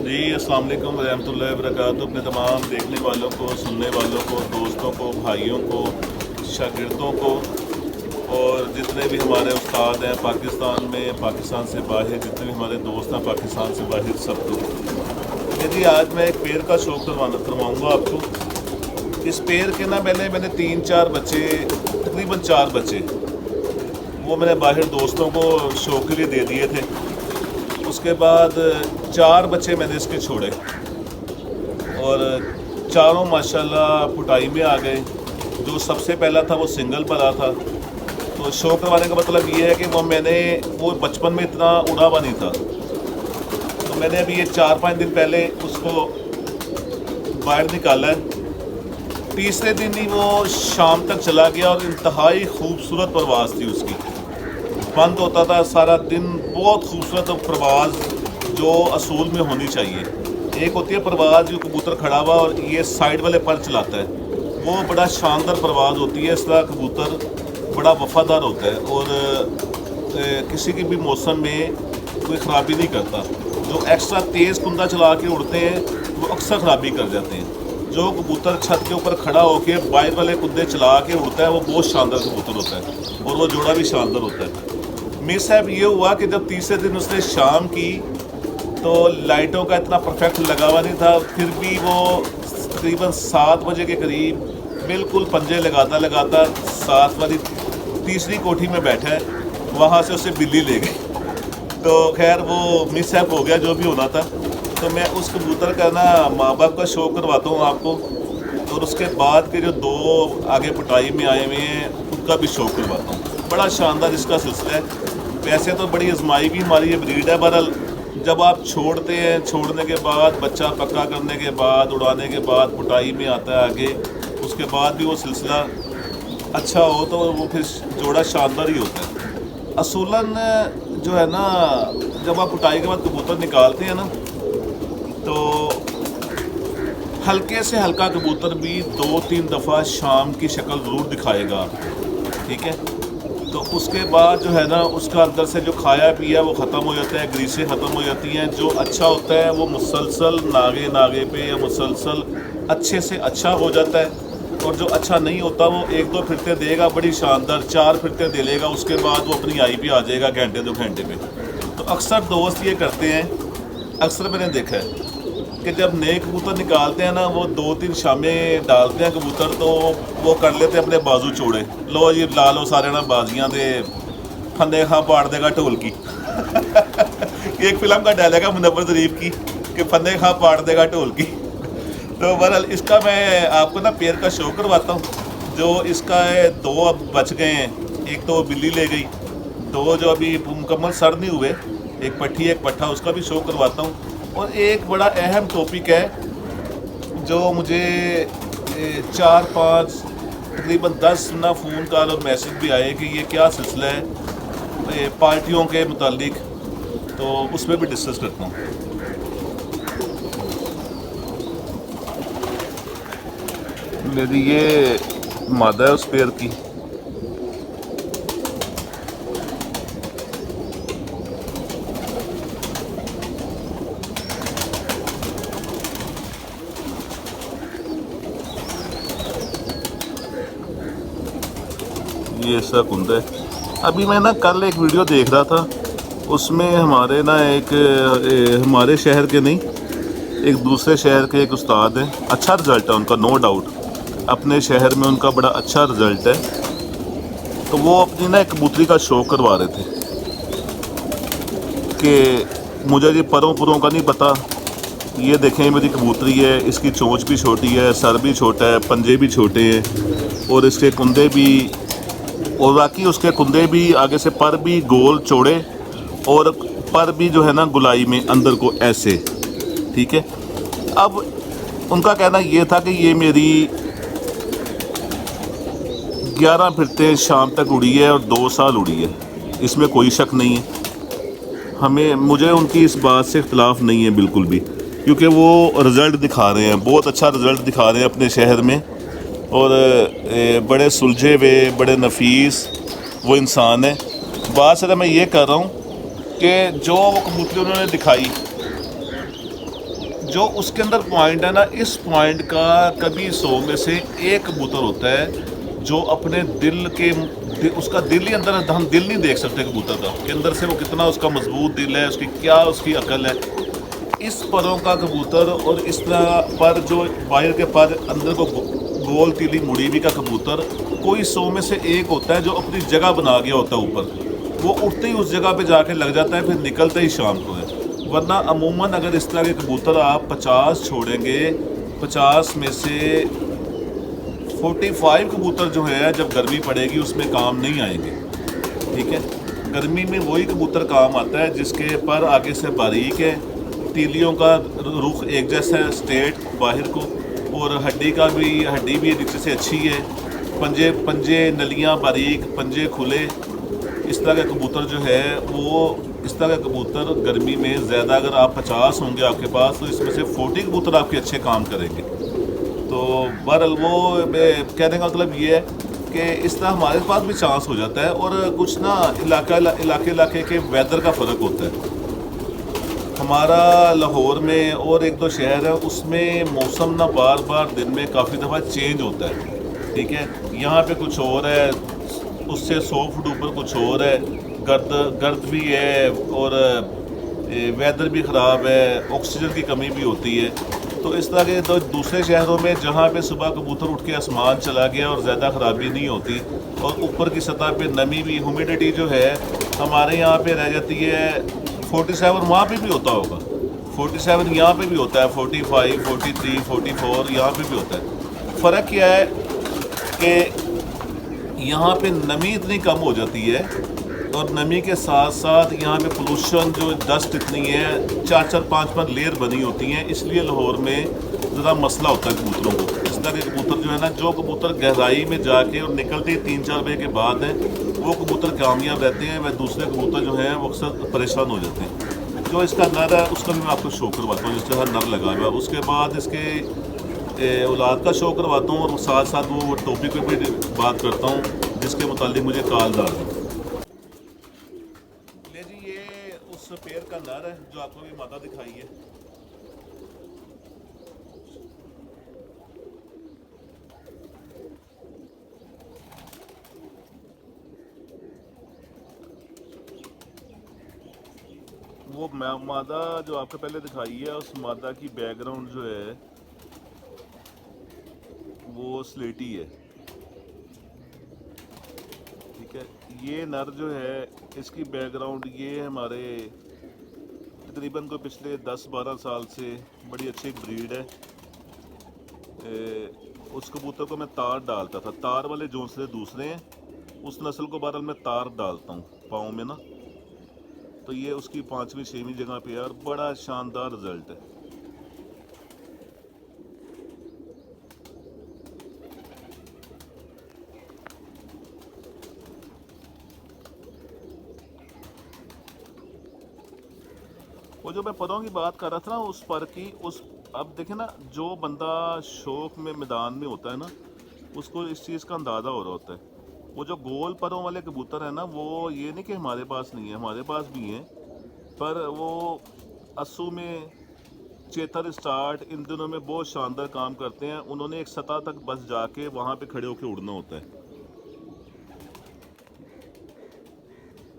जी अस्सलाम वालेकुम रहमतुल्लाहि व बरकातहू। अपने तमाम देखने वालों को, सुनने वालों को, दोस्तों को, भाइयों को, शागिर्दों को और जितने भी हमारे उस्ताद हैं पाकिस्तान में, पाकिस्तान से बाहर, जितने भी हमारे दोस्त हैं पाकिस्तान से बाहर, सबको जी आज मैं एक पेड़ का शौक़ करवाऊँगा आपको। इस पेड़ के ना मैंने 3-4 बच्चे, तकरीबन 4 बच्चे वो मैंने बाहर दोस्तों को शौक़ के लिए दे दिए थे। उसके बाद 4 बच्चे मैंने इसके छोड़े और चारों माशाल्लाह पुटाई में आ गए। जो सबसे पहला था वो सिंगल पर आ था। तो शौक़ करवाने का मतलब ये है कि वो बचपन में इतना उड़ा हुआ नहीं था। तो मैंने अभी ये 4-5 दिन पहले उसको बाहर निकाला है। तीसरे दिन ही वो शाम तक चला गया और इंतहाई खूबसूरत परवाज़ थी उसकी। बंद होता था सारा दिन, बहुत खूबसूरत परवाज़ जो असूल में होनी चाहिए। एक होती है परवाज़ जो कबूतर खड़ा हुआ और ये साइड वाले पर चलाता है, वो बड़ा शानदार परवाज़ होती है। इस तरह कबूतर बड़ा वफ़ादार होता है और किसी की भी मौसम में कोई ख़राबी नहीं करता। जो एक्स्ट्रा तेज़ कुंदा चला के उड़ते हैं वो अक्सर ख़राबी कर जाते हैं। जो कबूतर छत के ऊपर खड़ा होकर बाहर वाले कुंदे चला के उड़ता है वो बहुत शानदार कबूतर होता है और वो जोड़ा भी शानदार होता है। मेरे साहब ये हुआ कि जब तीसरे दिन उसने शाम की तो लाइटों का इतना परफेक्ट लगा हुआ नहीं था, फिर भी वो तकरीबन 7 बजे के करीब बिल्कुल पंजे लगाता 7 वाली तीसरी कोठी में बैठा है। वहाँ से उसे बिल्ली ले गई। तो खैर वो मिस हैप हो गया जो भी होना था। तो मैं उस कबूतर का ना माँ बाप का शौक़ करवाता हूँ आपको, और उसके बाद के जो 2 आगे पुटाई में आए हुए हैं उनका भी शौक़ करवाता हूँ। बड़ा शानदार इसका सिलसिला है। वैसे तो बड़ी आजमाई भी हमारी ये ब्रीड है। बहरहाल जब आप छोड़ते हैं, छोड़ने के बाद बच्चा पक्का करने के बाद, उड़ाने के बाद पुटाई में आता है आगे, उसके बाद भी वो सिलसिला अच्छा हो तो वो फिर जोड़ा शानदार ही होता है। असूलन जो है ना, जब आप पुटाई के बाद कबूतर निकालते हैं ना तो हल्के से हल्का कबूतर भी 2-3 दफ़ा शाम की शक्ल ज़रूर दिखाएगा, ठीक है। तो उसके बाद जो है ना उसका अंदर से जो खाया पिया वो ख़त्म हो जाता है, ग्रीसें ख़त्म हो जाती हैं। जो अच्छा होता है वो मुसलसल नागे पे या मुसलसल अच्छे से अच्छा हो जाता है, और जो अच्छा नहीं होता वो 1-2 फिरते देगा बड़ी शानदार, 4 फिरते दे लेगा, उसके बाद वो अपनी आई पे आ जाएगा घंटे 2 घंटे में। तो अक्सर दोस्त ये करते हैं, अक्सर मैंने देखा है कि जब नए कबूतर निकालते हैं ना वो 2-3 शामें डालते हैं कबूतर, तो वो कर लेते हैं अपने बाजू चौड़े। लो जी ला लो सारे ना बाजियाँ दे फंदे खां पाड़ देगा ढोल की एक फिल्म का डायलॉग है मुनव्वर ज़रीफ की कि फंदे खां पाड़ देगा ढोल की। तो बहरहाल इसका मैं आपको ना पेड़ का शौक़ करवाता हूँ। जो इसका 2 अब बच गए हैं, एक तो बिल्ली ले गई, 2 जो अभी मुकम्मल सर नहीं हुए, एक पट्ठी एक पट्ठा, उसका भी शौक़ करवाता हूँ। और एक बड़ा अहम टॉपिक है जो मुझे 4-5 तकरीबन 10 ना फ़ोन कॉल और मैसेज भी आए कि ये क्या सिलसिला है पार्टियों के मुतालिक, तो उसमें भी डिस्कस करता हूँ। मेरी ये मादा है उस पेड़ की। ये ऐसा कुंदा है। अभी मैं ना कल एक वीडियो देख रहा था, उसमें हमारे ना हमारे शहर के नहीं, एक दूसरे शहर के एक उस्ताद हैं। अच्छा रिज़ल्ट है उनका, नो डाउट, अपने शहर में उनका बड़ा अच्छा रिज़ल्ट है। तो वो अपनी ना एक कबूतरी का शौक़ करवा रहे थे कि मुझे ये परों का नहीं पता, ये देखें मेरी कबूतरी है, इसकी चोंच भी छोटी है, सर भी छोटा है, पंजे भी छोटे हैं और इसके कुंदे भी, और बाकी उसके कुंदे भी आगे से पर भी गोल चौड़े और पर भी जो है ना गुलाई में अंदर को ऐसे, ठीक है। अब उनका कहना ये था कि ये मेरी 11 फिरते शाम तक उड़ी है और 2 साल उड़ी है, इसमें कोई शक नहीं है। मुझे उनकी इस बात से इख्तलाफ नहीं है बिल्कुल भी, क्योंकि वो रिज़ल्ट दिखा रहे हैं, बहुत अच्छा रिज़ल्ट दिखा रहे हैं अपने शहर में, और बड़े सुलझे हुए, बड़े नफीस वो इंसान है। बात सिर्फ मैं ये कर रहा हूँ कि जो वो कबूतरी उन्होंने दिखाई जो उसके अंदर पॉइंट है ना, इस पॉइंट का कभी 100 में से एक कबूतर होता है जो अपने दिल के उसका दिल ही अंदर, हम दिल नहीं देख सकते कबूतर का कि अंदर से वो कितना उसका मजबूत दिल है, उसकी क्या उसकी अकल है। इस परों का कबूतर और इस तरह पर जो बाहर के पर अंदर को गोल तीली मुड़ी हुई का कबूतर कोई 100 में से एक होता है जो अपनी जगह बना गया होता है ऊपर। वो उठते ही उस जगह पे जाके लग जाता है, फिर निकलते ही शाम को है। वरना अमूमन अगर इस तरह के कबूतर आप 50 छोड़ेंगे, 50 में से 45 कबूतर जो है जब गर्मी पड़ेगी उसमें काम नहीं आएंगे। ठीक है, गर्मी में वही कबूतर काम आता है जिसके पर आगे से बारीक है, तीलियों का रुख एक जैसा है, स्ट्रेट बाहर को, और हड्डी भी नीचे से अच्छी है, पंजे नलियां बारीक, पंजे खुले। इस तरह का कबूतर जो है वो, इस तरह का कबूतर गर्मी में ज़्यादा, अगर आप 50 होंगे आपके पास तो इसमें से 40 कबूतर आपके अच्छे काम करेंगे। तो बहरहाल वो कहने का मतलब ये है कि इस तरह हमारे पास भी चांस हो जाता है। और कुछ ना इलाके के वेदर का फ़र्क होता है। हमारा लाहौर में और एक दो शहर है उसमें मौसम ना बार बार दिन में काफ़ी दफ़ा चेंज होता है। ठीक है, यहाँ पे कुछ और है, उससे 100 फुट ऊपर कुछ और है, गर्द भी है और वेदर भी ख़राब है, ऑक्सीजन की कमी भी होती है। तो इस तरह के तो दूसरे शहरों में जहाँ पे सुबह कबूतर उठ के आसमान चला गया और ज़्यादा ख़राबी नहीं होती, और ऊपर की सतह पे नमी भी, ह्यूमिडिटी जो है हमारे यहाँ पे रह जाती है 47, वहाँ पे भी होता होगा 47, यहाँ पे भी होता है 45, 43, 44, यहाँ पे भी होता है। फ़र्क क्या है कि यहाँ पे नमी इतनी कम हो जाती है और नमी के साथ साथ यहाँ पे पोल्यूशन जो डस्ट इतनी है, 4-5 लेयर बनी होती हैं, इसलिए लाहौर में ज़रा मसला होता है कबूतरों को। इस तरह के कबूतर जो है ना, जो कबूतर गहराई में जाके और निकलते ही 3-4 बजे के बाद हैं, वो कबूतर कामयाब रहते हैं। वह दूसरे कबूतर जो हैं वो अक्सर परेशान हो जाते हैं। जो इसका नर है उसका भी मैं आपको शो करवाता हूँ, जिस तरह नर लगा हुआ है। उसके बाद इसके औलाद का शो करवाता हूँ और साथ साथ वो टॉपिक पे भी बात करता हूँ जिसके मुतालिक मुझे कॉल डाल दें। ले जी, ये उस पेड़ का नर है जो आपको भी मादा दिखाई है। वो मादा जो आपको पहले दिखाई है, उस मादा की बैकग्राउंड जो है वो स्लेटी है। ठीक है, ये नर जो है इसकी बैकग्राउंड ये हमारे तकरीबन को पिछले 10-12 साल से बड़ी अच्छी ब्रीड है। उस कबूतर को मैं तार डालता था, तार वाले जोंसले दूसरे हैं, उस नस्ल को बहरहाल मैं तार डालता हूँ पाँव में ना। तो ये उसकी 5वीं-6वीं जगह पे है और बड़ा शानदार रिजल्ट है। वो जो मैं परों की बात कर रहा था ना, उस पर की उस, अब देखे ना, जो बंदा शौक में मैदान में होता है ना, उसको इस चीज़ का अंदाज़ा हो रहा होता है। वो जो गोल परों वाले कबूतर है ना, वो ये नहीं कि हमारे पास नहीं है, हमारे पास भी हैं, पर वो अस्सू में, चेतर स्टार्ट, इन दिनों में बहुत शानदार काम करते हैं। उन्होंने एक सतह तक बस जाके वहाँ पे खड़े होकर उड़ना होता है।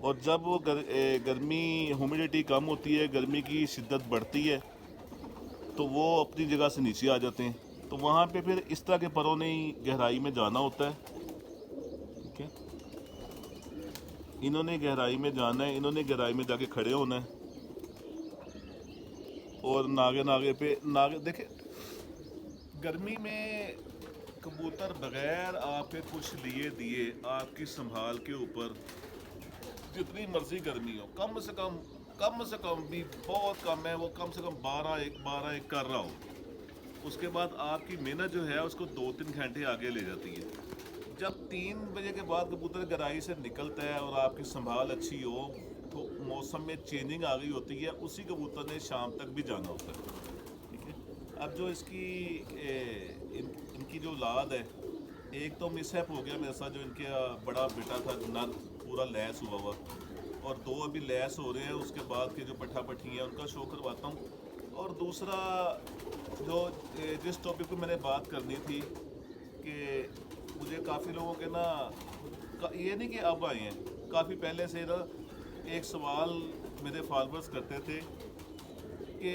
और जब वो गर्मी, ह्यूमिडिटी कम होती है, गर्मी की शिद्दत बढ़ती है, तो वो अपनी जगह से नीचे आ जाते हैं। तो वहाँ पे फिर इस तरह के परों ने ही गहराई में जाना होता है। ठीक है, इन्होंने गहराई में जाना है, इन्होंने गहराई में जाके खड़े होना है। और नागे पे देखे, गर्मी में कबूतर बगैर आपके कुछ लिए दिए, आपकी संभाल के ऊपर, जितनी मर्जी गर्मी हो, कम से कम भी बहुत कम है, वो कम से कम 12-1 कर रहा हो, उसके बाद आपकी मेहनत जो है उसको 2-3 घंटे आगे ले जाती है। जब 3 बजे के बाद कबूतर गहराई से निकलता है और आपकी संभाल अच्छी हो, तो मौसम में चेंजिंग आ गई होती है, उसी कबूतर ने शाम तक भी जाना होता है। ठीक है, अब जो इसकी इनकी जो औलाद है, एक तो मिसहैप हो गया मेरे साथ, जो इनका बड़ा बेटा था नर पूरा लैस हुआ हुआ, और 2 अभी लैस हो रहे हैं। उसके बाद के जो पट्ठा पट्ठी हैं उनका शो करवाता हूँ। और और दूसरा जो जिस टॉपिक पे मैंने बात करनी थी कि मुझे काफ़ी लोगों के ना ये नहीं कि अब आए हैं, काफ़ी पहले से ना एक सवाल मेरे फॉलोअर्स करते थे कि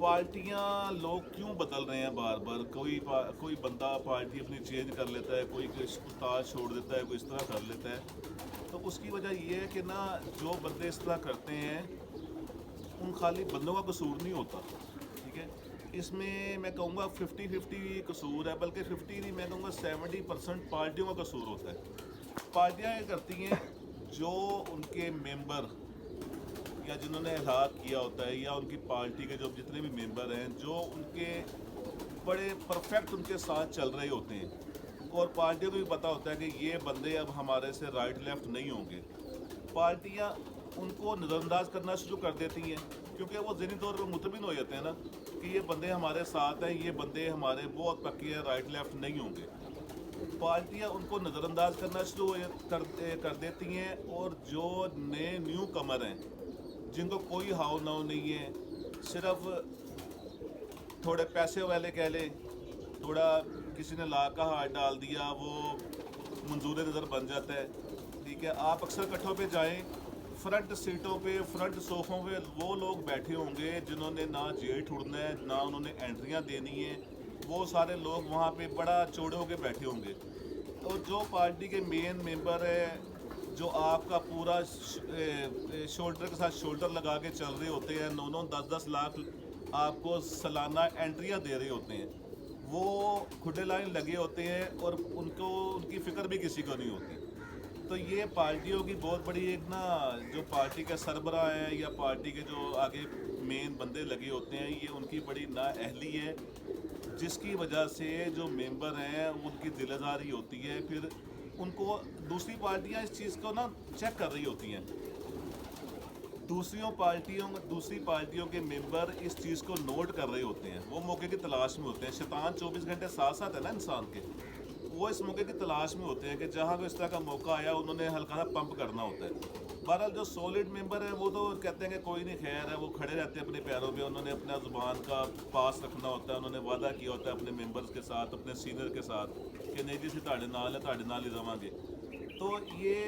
पार्टियां लोग क्यों बदल रहे हैं बार बार। कोई बंदा पार्टी अपनी चेंज कर लेता है, कोई उस्ताद छोड़ देता है, कोई इस तरह कर लेता है। तो उसकी वजह ये है कि ना जो बंदे इस तरह करते हैं उन खाली बंदों का कसूर नहीं होता, ठीक है। इसमें मैं कहूँगा 50-50 कसूर है, बल्कि 50 नहीं, मैं कहूँगा 70% पार्टियों का कसूर होता है। पार्टियाँ ये करती हैं जो उनके मेंबर या जिन्होंने इलाहाक किया होता है या उनकी पार्टी के जो जितने भी मेंबर हैं जो उनके बड़े परफेक्ट उनके साथ चल रहे होते हैं और पार्टियों को भी पता होता है कि ये बंदे अब हमारे से राइट लेफ्ट नहीं होंगे, पार्टियां उनको नज़रअंदाज करना शुरू कर देती हैं क्योंकि वो ज़हनी तौर पर मुतमिन हो जाते हैं ना कि ये बंदे हमारे साथ हैं, ये बंदे हमारे बहुत पक्के हैं, राइट लेफ्ट नहीं होंगे। पार्टियां उनको नज़रअंदाज करना शुरू कर देती हैं और जो नए न्यू कमर हैं जिनको कोई हाव नाव नहीं है, सिर्फ थोड़े पैसे वाले कह लें, थोड़ा किसी ने ला का हाथ डाल दिया वो मंजूर नज़र बन जाता है, ठीक है। आप अक्सर कट्ठों पे जाएं, फ्रंट सीटों पे, फ्रंट सोफ़ों पे वो लोग बैठे होंगे जिन्होंने ना जेट उड़ना है, ना उन्होंने एंट्रियां देनी है, वो सारे लोग वहाँ पे बड़ा चौड़े होके बैठे होंगे। और जो पार्टी के मेन मेंबर है जो आपका पूरा शोल्डर के साथ शोल्डर लगा के चल रहे होते हैं, 9-9, 10-10 लाख आपको सालाना एंट्रियां दे रहे होते हैं, वो खुले लाइन लगे होते हैं और उनको उनकी फ़िक्र भी किसी को नहीं होती। तो ये पार्टियों की बहुत बड़ी एक ना जो पार्टी के सरबराह हैं या पार्टी के जो आगे मेन बंदे लगे होते हैं, ये उनकी बड़ी नाअहली है जिसकी वजह से जो मेंबर हैं उनकी दिलआज़ारी होती है। फिर उनको दूसरी पार्टियां इस चीज़ को ना चेक कर रही होती हैं, दूसरी पार्टियों के मेंबर इस चीज़ को नोट कर रहे होते हैं, वो मौके की तलाश में होते हैं। शैतान 24 घंटे साथ साथ है ना इंसान के, वो इस मौके की तलाश में होते हैं कि जहाँ को इस तरह का मौका आया उन्होंने हल्का सा पंप करना होता है। बहरहाल जो सॉलिड मेंबर है वो तो कहते हैं कि कोई नहीं, खैर है, वो खड़े रहते हैं अपने पैरों पे, उन्होंने अपना ज़ुबान का पास रखना होता है, उन्होंने वादा किया होता है अपने मेंबर्स के साथ, अपने सीनियर के साथ कि नहीं जी तुहाडे नाल है, तुहाडे नाल ही रवांगे। तो ये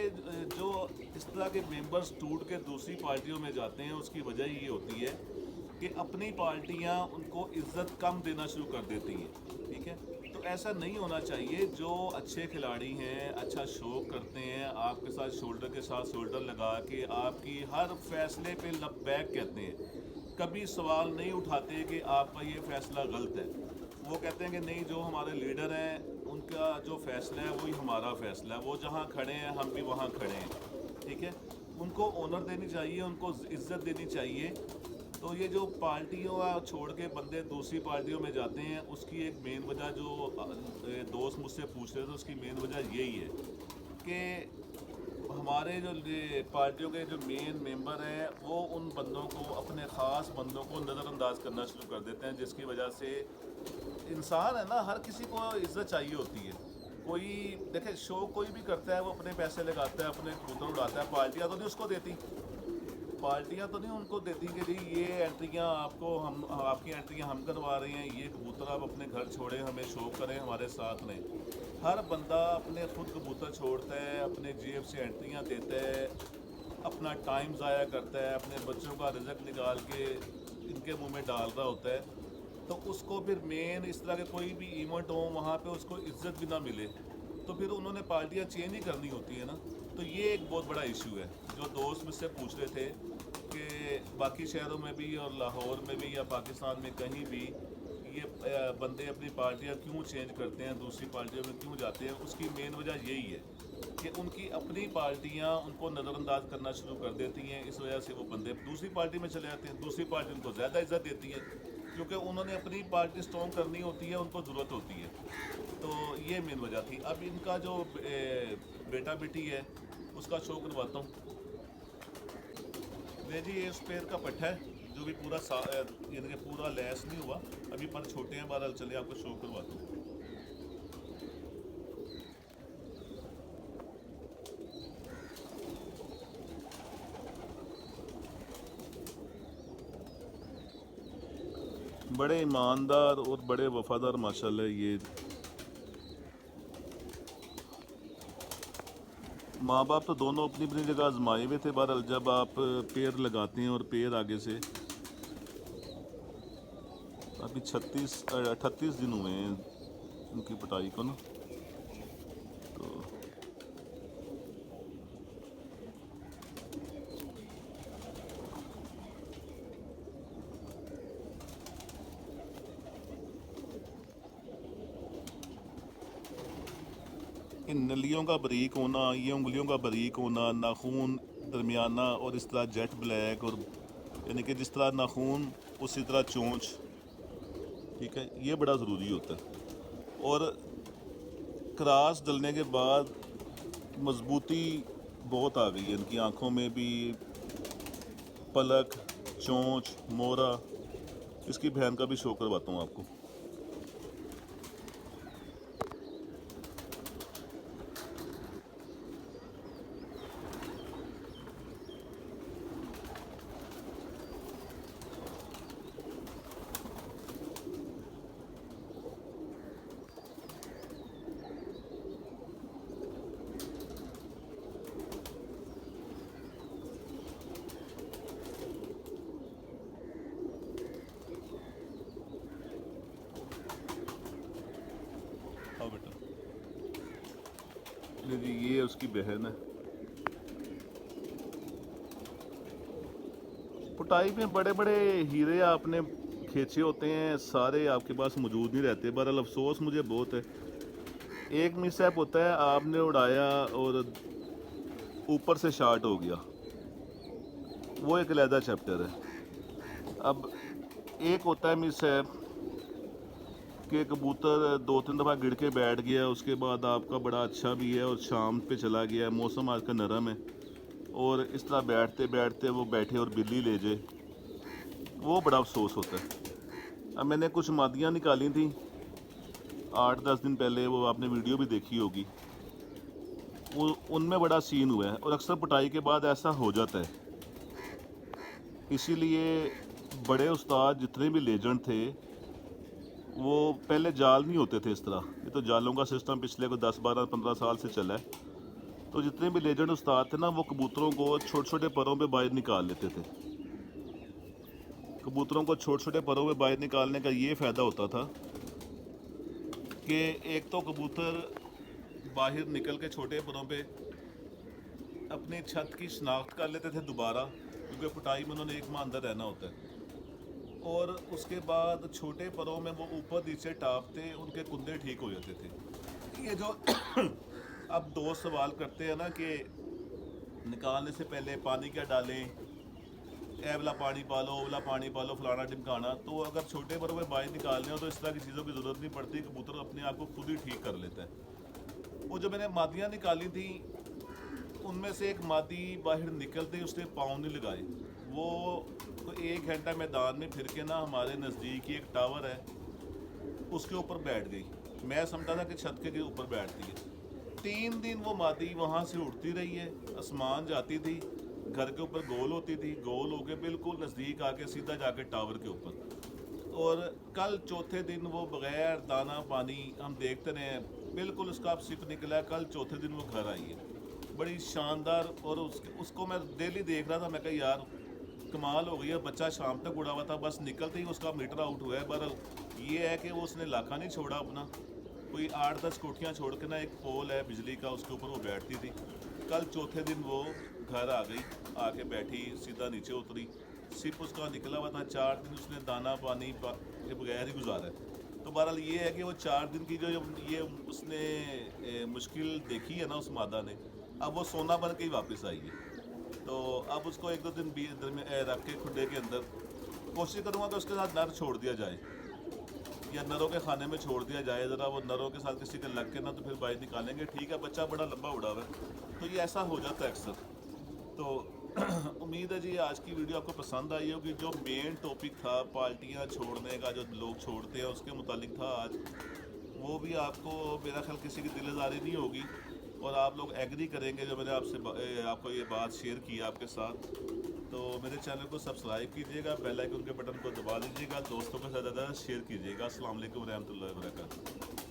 जो इस तरह के मेंबर्स टूट के दूसरी पार्टियों में जाते हैं उसकी वजह ये होती है कि अपनी पार्टियां उनको इज्जत कम देना शुरू कर देती हैं, ठीक है। तो ऐसा नहीं होना चाहिए। जो अच्छे खिलाड़ी हैं, अच्छा शो करते हैं, आपके साथ शोल्डर लगा के आपकी हर फैसले पे लबैक कहते हैं, कभी सवाल नहीं उठाते कि आपका ये फ़ैसला गलत है। वो कहते हैं कि नहीं, जो हमारे लीडर हैं उनका जो फ़ैसला है वही हमारा फ़ैसला है, वो जहाँ खड़े हैं हम भी वहाँ खड़े हैं, ठीक है। उनको ऑनर देनी चाहिए, उनको इज़्ज़त देनी चाहिए। तो ये जो पार्टियों छोड़ के बंदे दूसरी पार्टियों में जाते हैं उसकी एक मेन वजह जो दोस्त मुझसे पूछ रहे थे उसकी मेन वजह यही है कि हमारे जो पार्टियों के जो मेन मेंबर हैं वो उन बंदों को, अपने ख़ास बंदों को नज़रअंदाज करना शुरू कर देते हैं, जिसकी वजह से इंसान है ना, हर किसी को इज्जत चाहिए होती है। कोई देखे शो कोई भी करता है, वो अपने पैसे लगाता है, अपने कबूतर उड़ाता है, पार्टियाँ तो नहीं उसको देती, पार्टियां तो नहीं उनको देती कि जी ये एंट्रियां आपकी एंट्रियां हम करवा रहे हैं, ये कबूतर आप अपने घर छोड़ें, हमें शो करें, हमारे साथ में। हर बंदा अपने खुद कबूतर छोड़ता है, अपने जेब से एंट्रियां देता है, अपना टाइम ज़ाया करता है, अपने बच्चों का रिज़्क निकाल के इनके मुंह में डाल रहा होता है। तो उसको फिर मेन इस तरह के कोई भी इवेंट हो वहाँ पे उसको इज्जत भी ना मिले तो फिर उन्होंने पार्टियाँ चेंज ही करनी होती है ना। तो ये एक बहुत बड़ा इशू है जो दोस्त मुझसे पूछ रहे थे कि बाकी शहरों में भी और लाहौर में भी या पाकिस्तान में कहीं भी ये बंदे अपनी पार्टियाँ क्यों चेंज करते हैं, दूसरी पार्टियों में क्यों जाते हैं। उसकी मेन वजह यही है कि उनकी अपनी पार्टियाँ उनको नज़रअंदाज करना शुरू कर देती हैं, इस वजह से वो बंदे दूसरी पार्टी में चले जाते हैं। दूसरी पार्टी उनको ज़्यादा इज्जत देती है क्योंकि उन्होंने अपनी पार्टी स्ट्रॉन्ग करनी होती है, उनको ज़रूरत होती है। तो ये मेन वजह थी। अब इनका जो बेटा बेटी है उसका शो करवाता हूँ। ये जी ये स्पेयर का पट्टा है जो भी पूरा यानी कि पूरा लैस नहीं हुआ अभी, पर छोटे हैं, बहरहाल चले आपको शो करवाता हूँ। बड़े ईमानदार और बड़े वफादार माशाल्लाह। ये माँ बाप तो दोनों अपनी अपनी जगह आजमाए हुए थे। बहरहाल जब आप पेड़ लगाते हैं और पेड़ आगे से, अभी 38 दिन हुए हैं उनकी पिटाई को ना। तो इन नलियों का बारीक होना, ये उंगलियों का बारीक होना, नाखून दरमियाना और इस तरह जेट ब्लैक, और यानी कि जिस तरह नाखून उसी तरह चोंच, ठीक है, ये बड़ा ज़रूरी होता है। और क्रास डलने के बाद मजबूती बहुत आ गई है इनकी आँखों में भी, पलक, चोंच, मोरा। इसकी बहन का भी शो करवाता हूँ आपको। हाँ बेटा, ये उसकी बहन है। पुटाई में बड़े बड़े हीरे आपने खींचे होते हैं, सारे आपके पास मौजूद नहीं रहते। बहरहाल अफसोस मुझे बहुत है, एक मिसहैप होता है, आपने उड़ाया और ऊपर से शार्ट हो गया, वो एक अलहदा चैप्टर है। अब एक होता है मिसहैप कि कबूतर 2-3 दफ़ा गिर के बैठ गया, उसके बाद आपका बड़ा अच्छा भी है और शाम पे चला गया, मौसम आज का नरम है, और इस तरह बैठते बैठते वो बैठे और बिल्ली ले जाए, वो बड़ा अफसोस होता है। अब मैंने कुछ मादियाँ निकाली थी 8-10 दिन पहले, वो आपने वीडियो भी देखी होगी, वो उनमें बड़ा सीन हुआ है, और अक्सर पिटाई के बाद ऐसा हो जाता है। इसीलिए बड़े उस्ताद जितने भी लेजेंड थे, वो पहले जाल नहीं होते थे इस तरह, ये तो जालों का सिस्टम पिछले को 10-12-15 साल से चला है। तो जितने भी लेजेंड उस्ताद थे ना, वो कबूतरों को छोटे छोटे परों पे बाहर निकाल लेते थे। कबूतरों को छोटे छोटे परों पे बाहर निकालने का ये फ़ायदा होता था कि एक तो कबूतर बाहर निकल के छोटे परों पे अपनी छत की शनाख्त कर लेते थे दोबारा, क्योंकि पिटाई में उन्होंने एक माह अंदर रहना होता है, और उसके बाद छोटे परों में वो ऊपर नीचे टापते, उनके कुंदे ठीक हो जाते थे। ये जो अब दोस्त सवाल करते हैं ना कि निकालने से पहले पानी क्या डालें, ए वाला पानी पालो, वाला पानी पालो, फलाना टिमकाना, तो अगर छोटे परों में बाहर निकालने हो तो इस तरह की चीज़ों की ज़रूरत नहीं पड़ती, कबूतर अपने आप को खुद ही ठीक कर लेता है। वो जो मैंने मादियाँ निकाली थी, उनमें से एक मादी बाहर निकलते ही उसने पाँव नहीं लगाए, वो तो 1 घंटा मैदान में फिर के ना हमारे नज़दीक ही एक टावर है, उसके ऊपर बैठ गई। मैं समझा था कि छत के ऊपर बैठती है। 3 दिन वो मादी वहाँ से उड़ती रही है, आसमान जाती थी, घर के ऊपर गोल होती थी, गोल होके बिल्कुल नज़दीक आके सीधा जाके टावर के ऊपर। और कल चौथे दिन वो बग़ैर दाना पानी, हम देखते रहे, बिल्कुल उसका अब सिप निकला है, कल चौथे दिन वो घर आई है, बड़ी शानदार। और उसको मैं डेली देख रहा था, मैं कहा यार कमाल हो गई है, बच्चा शाम तक उड़ा हुआ था, बस निकलते ही उसका मीटर आउट हुआ है। पर ये है कि वो उसने इलाका नहीं छोड़ा अपना, कोई 8-10 कोठियाँ छोड़ के ना एक पोल है बिजली का, उसके ऊपर वो बैठती थी। कल चौथे दिन वो घर आ गई, आके बैठी, सीधा नीचे उतरी, सिप उसका निकला हुआ था। 4 दिन उसने दाना पानी के बगैर ही गुजारा है। तो बहरहाल ये है कि वो 4 दिन की जो ये उसने मुश्किल देखी है ना उस मादा ने, अब वो सोना बन के ही वापस आई है। तो अब उसको 1-2 दिन में रख के खुडे के अंदर कोशिश करूँगा कि उसके साथ नर छोड़ दिया जाए, या नरों के खाने में छोड़ दिया जाए, ज़रा वो नरों के साथ किसी के लग के ना, तो फिर बाहर निकालेंगे। ठीक है, बच्चा बड़ा लंबा उड़ा हुआ है, तो ये ऐसा हो जाता है अक्सर। तो उम्मीद है जी आज की वीडियो आपको पसंद आई होगी। जो मेन टॉपिक था पार्टियाँ छोड़ने का, जो लोग छोड़ते हैं, उसके मुतालिक था आज, वो भी आपको मेरा ख्याल किसी की दिलज़ारी नहीं होगी, और आप लोग एग्री करेंगे जो मैंने आपको ये बात शेयर की आपके साथ। तो मेरे चैनल को सब्सक्राइब कीजिएगा, बेल आइकन के बटन को दबा दीजिएगा, दोस्तों के साथ ज़्यादा शेयर कीजिएगा। अस्सलाम वालेकुम रहमतुल्लाहि व बरकातहू।